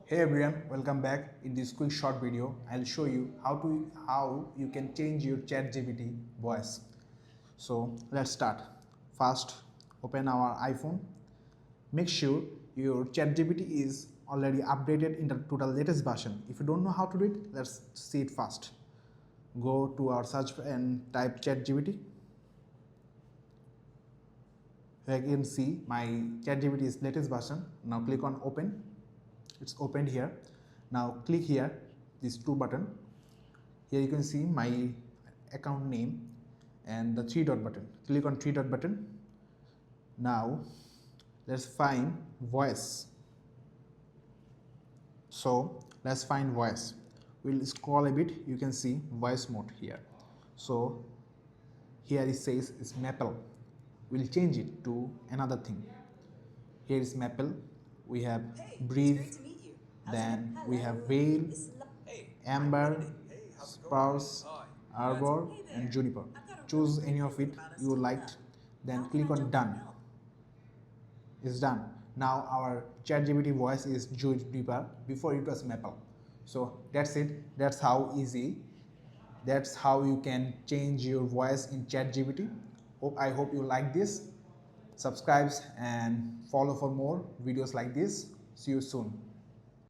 Hey everyone, welcome back. In this quick short video, I'll show you how you can change your ChatGPT voice. So let's start. First, open our iPhone. Make sure your ChatGPT is already updated to the latest version. If you don't know how to do it, let's see it first. Go to our search and type ChatGPT. Here you can see my ChatGPT is latest version. Now click on open. It's opened here. Now click here, these two button. Here you can see my account name and the three dot button. Click on three dot button. Now let's find voice. So let's find voice. We'll scroll a bit. You can see voice mode here. So here it says it's Maple. We'll change it to another thing. Here is Maple. We have breathe. Then we have Vale, Amber, Spruce, Arbor, and Juniper. Choose any of it you liked, then click on Done. It's done. Now our ChatGPT voice is Juniper. Before it was Maple. So that's it. That's how easy. That's how you can change your voice in ChatGPT. I hope you like this. Subscribe and follow for more videos like this. See you soon.